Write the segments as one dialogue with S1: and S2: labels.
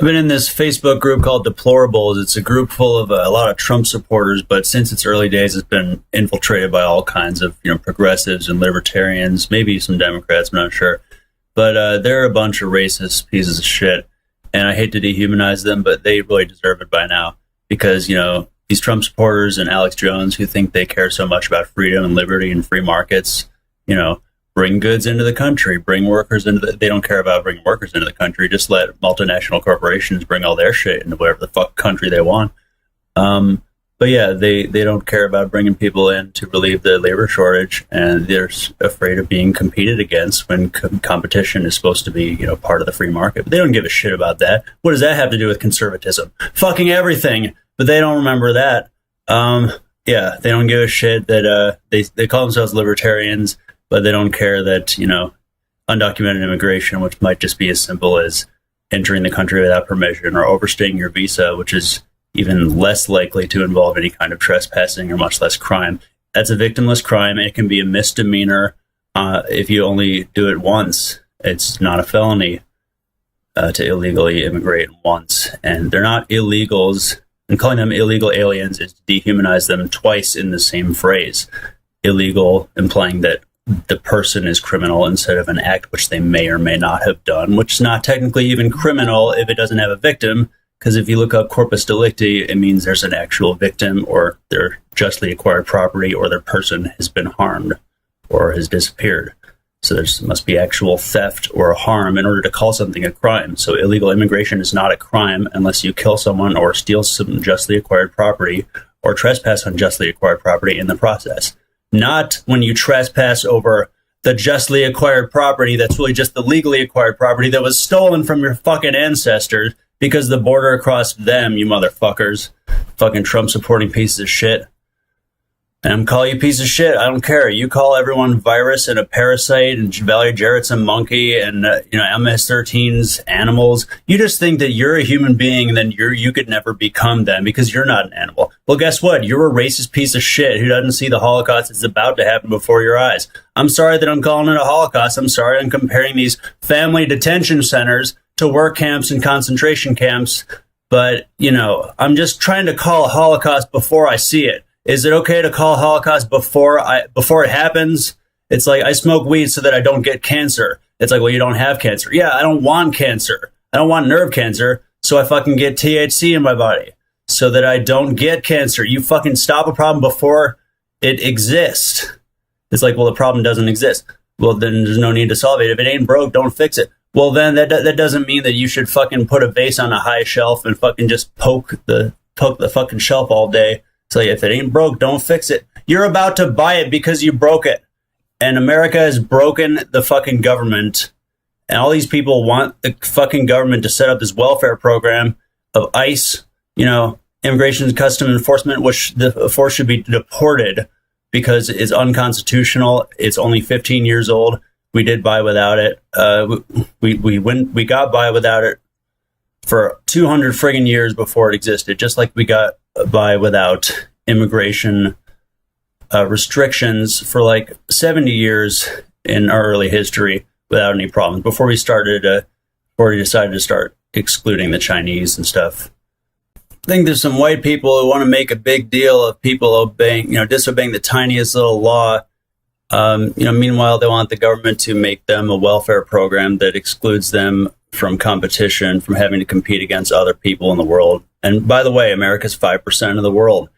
S1: I've been in this Facebook group called Deplorables. It's a group full of a lot of Trump supporters, but since its early days, it's been infiltrated by all kinds of progressives and libertarians, maybe some Democrats, I'm not sure. But they're a bunch of racist pieces of shit, and I hate to dehumanize them, but they really deserve it by now because, these Trump supporters and Alex Jones who think they care so much about freedom and liberty and free markets, bring goods into the country, bring workers they don't care about bringing workers into the country. Just let multinational corporations bring all their shit into whatever the fuck country they want. But yeah, they don't care about bringing people in to relieve the labor shortage, and they're afraid of being competed against when competition is supposed to be, part of the free market. But they don't give a shit about that. What does that have to do with conservatism? Fucking everything. But they don't remember that. Yeah, they don't give a shit that they call themselves libertarians, but they don't care that, undocumented immigration, which might just be as simple as entering the country without permission or overstaying your visa, which is even less likely to involve any kind of trespassing or much less crime. That's a victimless crime, and it can be a misdemeanor if you only do it once. It's not a felony to illegally immigrate once. And they're not illegals, and calling them illegal aliens is to dehumanize them twice in the same phrase. Illegal, implying that the person is criminal instead of an act which they may or may not have done, which is not technically even criminal if it doesn't have a victim, because if you look up corpus delicti, it means there's an actual victim or their justly acquired property or their person has been harmed or has disappeared. So there must be actual theft or harm in order to call something a crime. So illegal immigration is not a crime unless you kill someone or steal some justly acquired property or trespass on justly acquired property in the process. Not when you trespass over the justly acquired property that's really just the legally acquired property that was stolen from your fucking ancestors because the border crossed them, you motherfuckers. Fucking Trump supporting pieces of shit. And I'm calling you piece of shit. I don't care. You call everyone virus and a parasite, and Valerie Jarrett's a monkey, and MS-13's animals. You just think that you're a human being, and then you could never become them because you're not an animal. Well, guess what? You're a racist piece of shit who doesn't see the Holocaust that's about to happen before your eyes. I'm sorry that I'm calling it a Holocaust. I'm sorry I'm comparing these family detention centers to work camps and concentration camps. But, I'm just trying to call a Holocaust before I see it. Is it okay to call Holocaust before it happens? It's like, I smoke weed so that I don't get cancer. It's like, well, you don't have cancer. Yeah, I don't want cancer. I don't want nerve cancer, so I fucking get THC in my body so that I don't get cancer. You fucking stop a problem before it exists. It's like, well, the problem doesn't exist. Well, then there's no need to solve it. If it ain't broke, don't fix it. Well, then that doesn't mean that you should fucking put a vase on a high shelf and fucking just poke the fucking shelf all day. So if it ain't broke, don't fix it. You're about to buy it because you broke it. And America has broken the fucking government. And all these people want the fucking government to set up this welfare program of ICE, Immigration and Customs Enforcement, which the force should be deported because it's unconstitutional. It's only 15 years old. We did buy without it. We got by without it for 200 friggin' years before it existed, just like we got by without immigration restrictions for like 70 years in our early history without any problems before we decided to start excluding the Chinese and stuff. I think there's some white people who want to make a big deal of people disobeying the tiniest little law. Meanwhile, they want the government to make them a welfare program that excludes them from competition, from having to compete against other people in the world. And by the way, America's 5% of the world.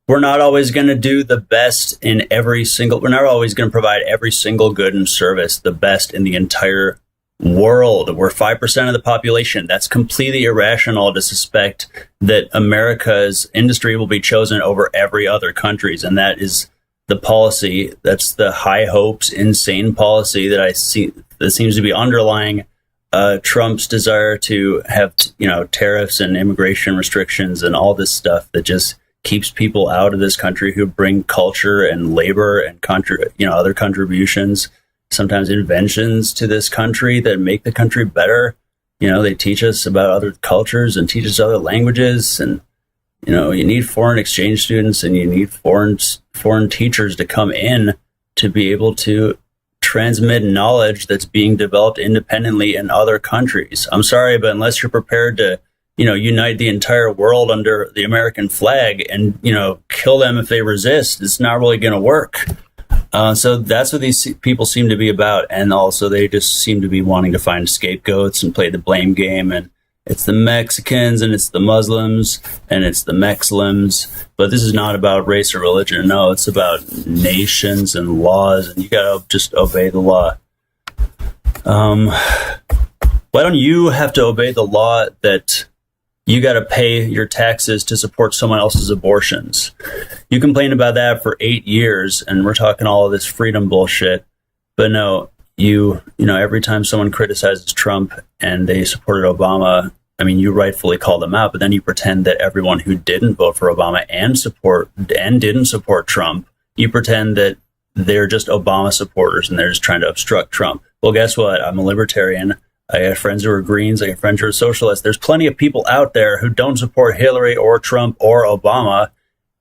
S1: We're not always going to do the best we're not always going to provide every single good and service the best in the entire world. We're 5% of the population. That's completely irrational to suspect that America's industry will be chosen over every other country's. And that is the policy. That's the high hopes, insane policy that I see that seems to be underlying Trump's desire to have, tariffs and immigration restrictions and all this stuff that just keeps people out of this country who bring culture and labor and other contributions, sometimes inventions to this country that make the country better. They teach us about other cultures and teach us other languages, and you need foreign exchange students and you need foreign teachers to come in to be able to transmit knowledge that's being developed independently in other countries. I'm sorry, but unless you're prepared to unite the entire world under the American flag and, kill them if they resist. It's not really going to work. So that's what these people seem to be about. And also they just seem to be wanting to find scapegoats and play the blame game. And it's the Mexicans and it's the Muslims and it's the Mexlims. But this is not about race or religion. No, it's about nations and laws. And you got to just obey the law. Why don't you have to obey the law that you got to pay your taxes to support someone else's abortions? You complained about that for 8 years, and we're talking all of this freedom bullshit. But no, every time someone criticizes Trump and they supported Obama, I mean, you rightfully call them out, but then you pretend that everyone who didn't vote for Obama and didn't support Trump, you pretend that they're just Obama supporters and they're just trying to obstruct Trump. Well, guess what? I'm a libertarian. I have friends who are Greens. I have friends who are socialists. There's plenty of people out there who don't support Hillary or Trump or Obama.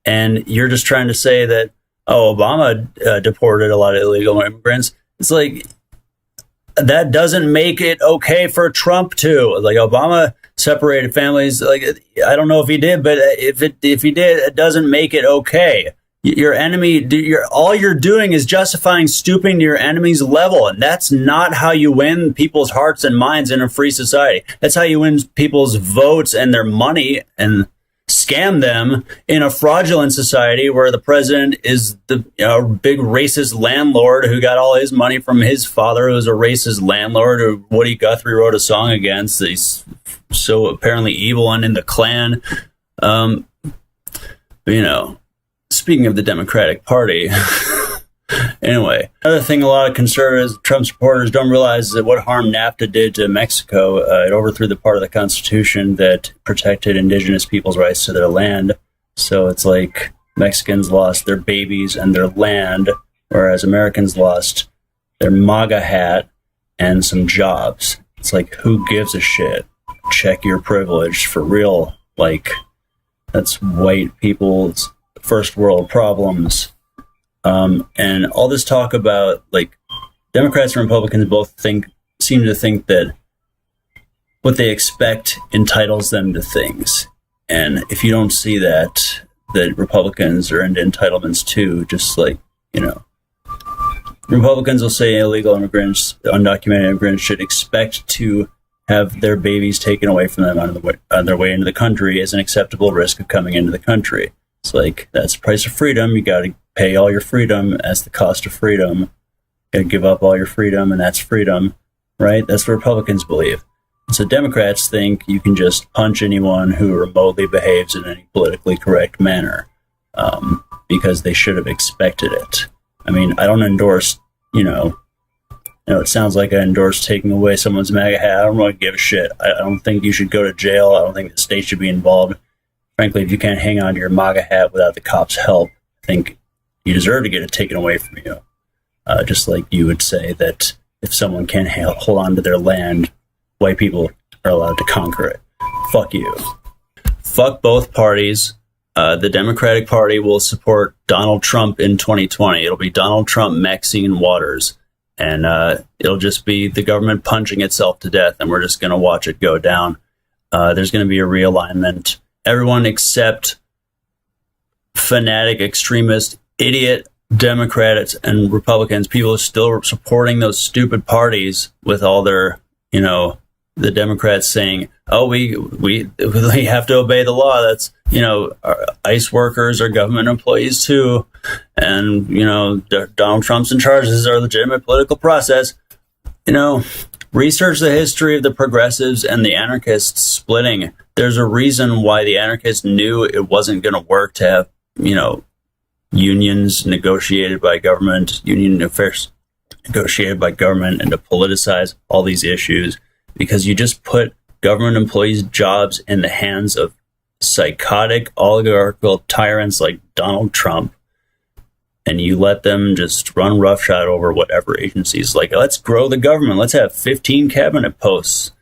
S1: And you're just trying to say that, Obama deported a lot of illegal immigrants. It's like, that doesn't make it okay for Trump to. Like, Obama separated families. Like, I don't know if he did, but if he did, it doesn't make it okay. Your enemy, all you're doing is justifying stooping to your enemy's level. And that's not how you win people's hearts and minds in a free society. That's how you win people's votes and their money and scam them in a fraudulent society where the president is the big racist landlord who got all his money from his father, who was a racist landlord, who Woody Guthrie wrote a song against. He's so apparently evil and in the Klan. Speaking of the Democratic Party, anyway, another thing a lot of conservatives, Trump supporters don't realize is that what harm NAFTA did to Mexico. It overthrew the part of the Constitution that protected indigenous people's rights to their land. So it's like Mexicans lost their babies and their land, whereas Americans lost their MAGA hat and some jobs. It's like, who gives a shit? Check your privilege for real. Like, that's white people's first world problems. And all this talk about, like, Democrats and Republicans both seem to think that what they expect entitles them to things. And if you don't see that Republicans are into entitlements too, just like, Republicans will say illegal immigrants, undocumented immigrants should expect to have their babies taken away from them on their way into the country as an acceptable risk of coming into the country. It's like, that's the price of freedom. You got to pay all your freedom as the cost of freedom. You got to give up all your freedom, and that's freedom, right? That's what Republicans believe. So Democrats think you can just punch anyone who remotely behaves in any politically correct manner because they should have expected it. I mean, I don't endorse, it sounds like I endorse taking away someone's MAGA hat. I don't really give a shit. I don't think you should go to jail. I don't think the state should be involved. Frankly, if you can't hang on to your MAGA hat without the cops' help, I think you deserve to get it taken away from you. Just like you would say that if someone can't hold on to their land, white people are allowed to conquer it. Fuck you. Fuck both parties. The Democratic Party will support Donald Trump in 2020. It'll be Donald Trump, Maxine Waters. And it'll just be the government punching itself to death, and we're just going to watch it go down. There's going to be a realignment. Everyone except fanatic, extremist, idiot Democrats and Republicans, people are still supporting those stupid parties with all their, the Democrats saying, oh, we have to obey the law. That's, our ICE workers are government employees too. And, Donald Trump's in charge. This is our legitimate political process. Research the history of the progressives and the anarchists splitting. There's a reason why the anarchists knew it wasn't going to work to have, unions negotiated by government, union affairs negotiated by government, and to politicize all these issues, because you just put government employees' jobs in the hands of psychotic oligarchical tyrants like Donald Trump, and you let them just run roughshod over whatever agencies. Like, let's grow the government. Let's have 15 cabinet posts.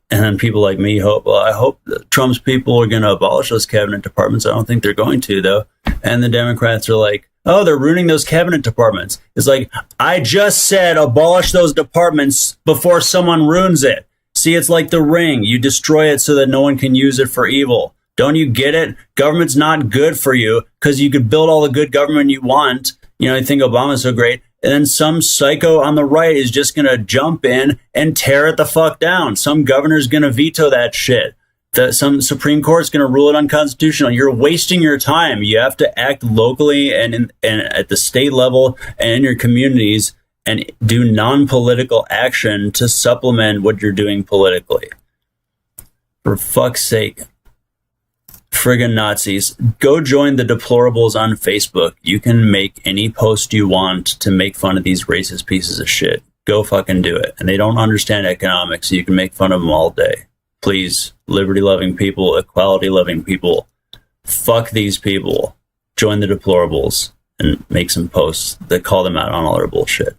S1: And then people like me I hope that Trump's people are going to abolish those cabinet departments. I don't think they're going to, though. And the Democrats are like, oh, they're ruining those cabinet departments. It's like, I just said abolish those departments before someone ruins it. See, it's like the ring. You destroy it so that no one can use it for evil. Don't you get it? Government's not good for you because you could build all the good government you want. You know, I think Obama's so great. And then some psycho on the right is just going to jump in and tear it the fuck down. Some governor's going to veto that shit. Some Supreme Court's going to rule it unconstitutional. You're wasting your time. You have to act locally and at the state level and in your communities and do non-political action to supplement what you're doing politically. For fuck's sake. Friggin' Nazis. Go join the Deplorables on Facebook. You can make any post you want to make fun of these racist pieces of shit. Go fucking do it. And they don't understand economics, so you can make fun of them all day. Please, liberty-loving people, equality-loving people, fuck these people. Join the Deplorables and make some posts that call them out on all their bullshit.